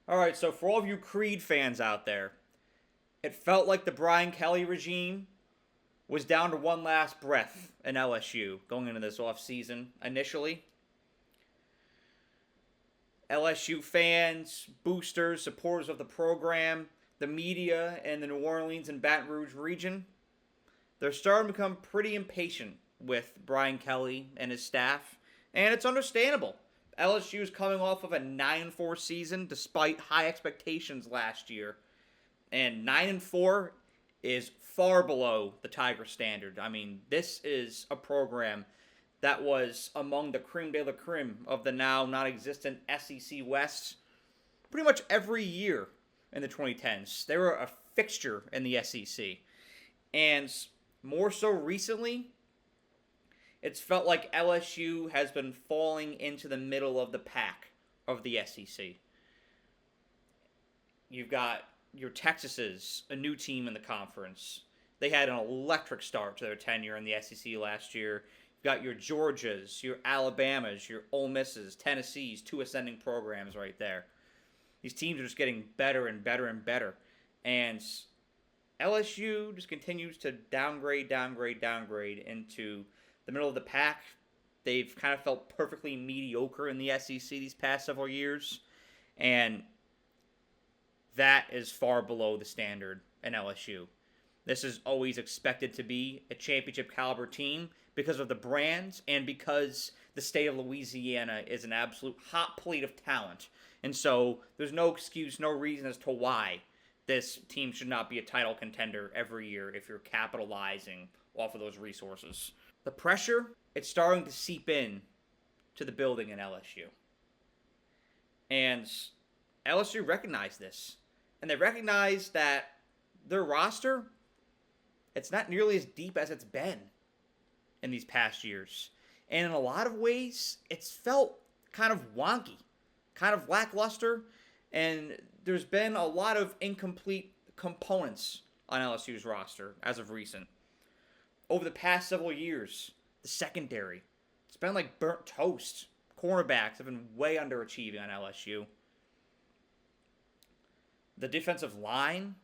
All right, so for all of you Creed fans out there, it felt like the Brian Kelly regime was down to one last breath in LSU going into this offseason initially. LSU fans, boosters, supporters of the program, the media, and the New Orleans and Baton Rouge region, they're starting to become pretty impatient with Brian Kelly and his staff, and it's understandable. LSU is coming off of a 9-4 season despite high expectations last year, and 9-4 is far below the Tiger standard. I mean, this is a program that was among the creme de la creme of the now non-existent SEC West pretty much every year in the 2010s. They were a fixture in the SEC. And more so recently, it's felt like LSU has been falling into the middle of the pack of the SEC. You've got your Texases, a new team in the conference. They had an electric start to their tenure in the SEC last year. You've got your Georgias, your Alabamas, your Ole Misses, Tennessees, two ascending programs right there. These teams are just getting better and better and better. And LSU just continues to downgrade into the middle of the pack. They've kind of felt perfectly mediocre in the SEC these past several years. And that is far below the standard in LSU. This is always expected to be a championship caliber team because of the brands and because the state of Louisiana is an absolute hot plate of talent. And so there's no excuse, no reason as to why this team should not be a title contender every year if you're capitalizing off of those resources. The pressure, it's starting to seep in to the building in LSU. And LSU recognized this. And they recognize that their roster, it's not nearly as deep as it's been in these past years. And in a lot of ways, it's felt kind of wonky, kind of lackluster, and there's been a lot of incomplete components on LSU's roster as of recent. Over the past several years, the secondary, it's been like burnt toast. Cornerbacks have been way underachieving on LSU. The defensive line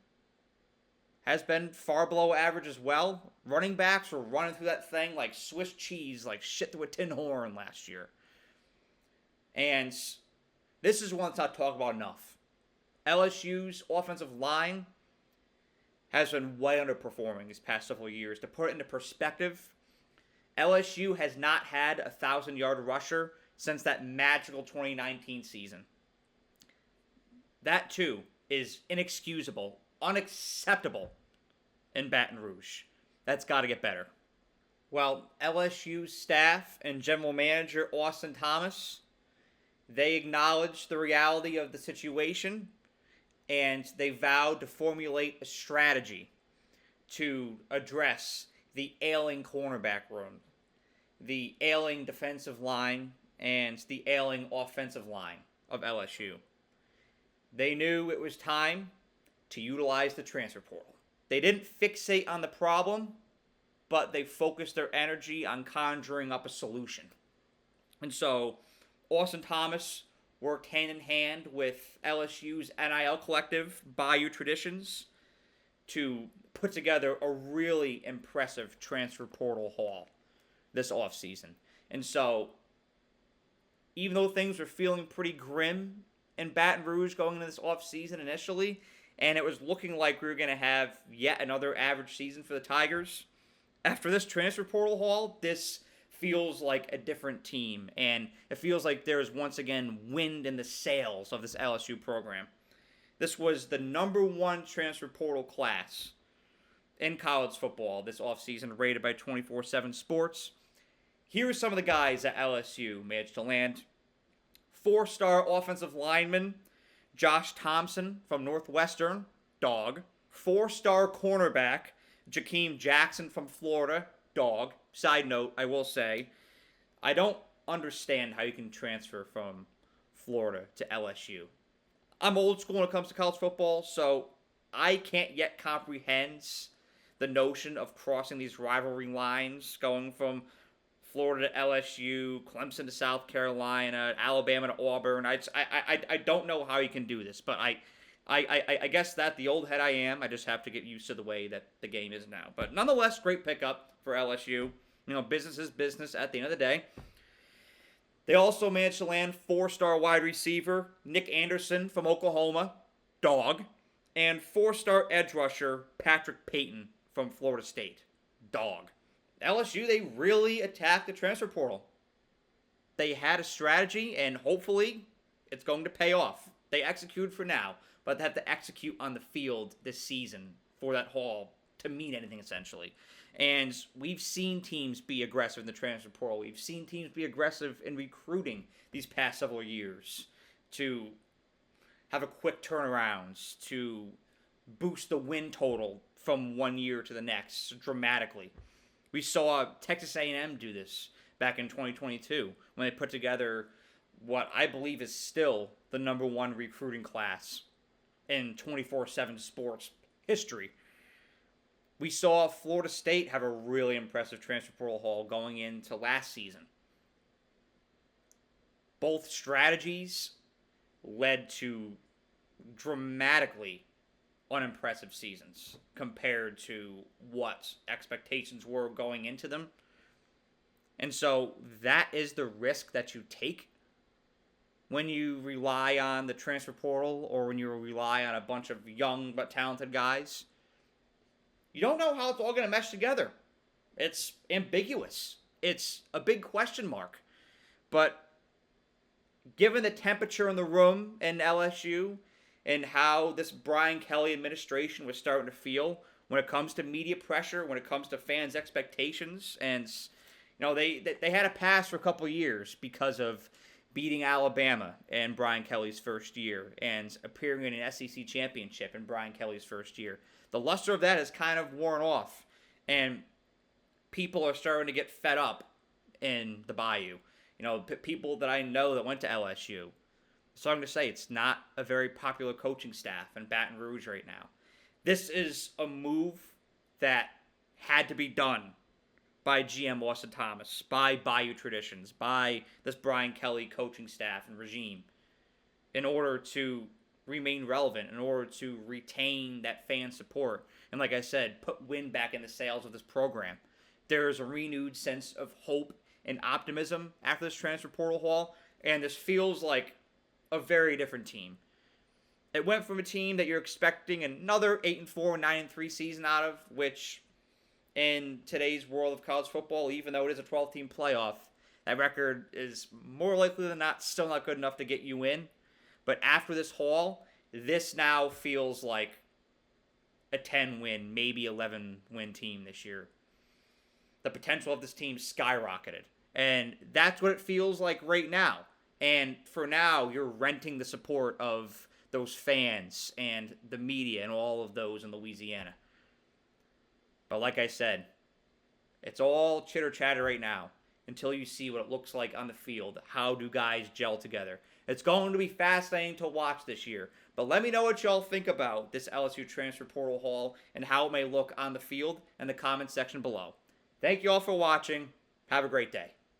has been far below average as well. Running backs were running through that thing like Swiss cheese, like shit through a tin horn last year. And this is one that's not talked about enough. LSU's offensive line has been way underperforming these past several years. To put it into perspective, LSU has not had a 1,000-yard rusher since that magical 2019 season. That, too, is inexcusable, unacceptable in Baton Rouge. That's got to get better. Well, LSU staff and general manager Austin Thomas, they acknowledged the reality of the situation, and they vowed to formulate a strategy to address the ailing cornerback room, the ailing defensive line, and the ailing offensive line of LSU. They knew it was time to utilize the transfer portal. They didn't fixate on the problem, but they focused their energy on conjuring up a solution. And so Austin Thomas worked hand in hand with LSU's NIL collective, Bayou Traditions, to put together a really impressive transfer portal haul this offseason. And so, even though things were feeling pretty grim in Baton Rouge going into this offseason initially, and it was looking like we were going to have yet another average season for the Tigers, after this transfer portal haul, this feels like a different team, and it feels like there is once again wind in the sails of this LSU program. This was the number one transfer portal class in college football this offseason, rated by 24/7 Sports. Here are some of the guys that LSU managed to land. 4-star offensive lineman Josh Thompson from Northwestern, dog. 4-star cornerback Jakeem Jackson from Florida, dog. Side note, I will say, I don't understand how you can transfer from Florida to LSU. I'm old school when it comes to college football, so I can't yet comprehend the notion of crossing these rivalry lines, going from Florida to LSU, Clemson to South Carolina, Alabama to Auburn. I don't know how he can do this, but I guess that the old head I am, I just have to get used to the way that the game is now. But nonetheless, great pickup for LSU. Business is business at the end of the day. They also managed to land 4-star wide receiver Nick Anderson from Oklahoma, dog, and 4-star edge rusher Patrick Payton from Florida State, dog. LSU, they really attacked the transfer portal. They had a strategy, and hopefully it's going to pay off. They executed for now, but they have to execute on the field this season for that haul to mean anything, essentially. And we've seen teams be aggressive in the transfer portal. We've seen teams be aggressive in recruiting these past several years to have a quick turnarounds, to boost the win total from one year to the next dramatically. We saw Texas A&M do this back in 2022 when they put together what I believe is still the number one recruiting class in 24/7 sports history. We saw Florida State have a really impressive transfer portal haul going into last season. Both strategies led to dramatically unimpressive seasons compared to what expectations were going into them. And so that is the risk that you take when you rely on the transfer portal or when you rely on a bunch of young but talented guys. You don't know how it's all going to mesh together. It's ambiguous. It's a big question mark. But given the temperature in the room in LSU and how this Brian Kelly administration was starting to feel when it comes to media pressure, when it comes to fans' expectations, and they had a pass for a couple of years because of beating Alabama in Brian Kelly's first year and appearing in an SEC championship in Brian Kelly's first year. The luster of that has kind of worn off, and people are starting to get fed up in the Bayou. People that I know that went to LSU, so I'm going to say it's not a very popular coaching staff in Baton Rouge right now. This is a move that had to be done by GM Austin Thomas, by Bayou Traditions, by this Brian Kelly coaching staff and regime in order to remain relevant, in order to retain that fan support. And like I said, put wind back in the sails of this program. There is a renewed sense of hope and optimism after this transfer portal haul, and this feels like a very different team. It went from a team that you're expecting another 8-4, 9-3 season out of, which in today's world of college football, even though it is a 12-team playoff, that record is more likely than not still not good enough to get you in. But after this haul, this now feels like a 10-win, maybe 11-win team this year. The potential of this team skyrocketed. And that's what it feels like right now. And for now, you're renting the support of those fans and the media and all of those in Louisiana. But like I said, it's all chitter-chatter right now until you see what it looks like on the field. How do guys gel together? It's going to be fascinating to watch this year. But let me know what y'all think about this LSU transfer portal haul and how it may look on the field in the comments section below. Thank you all for watching. Have a great day.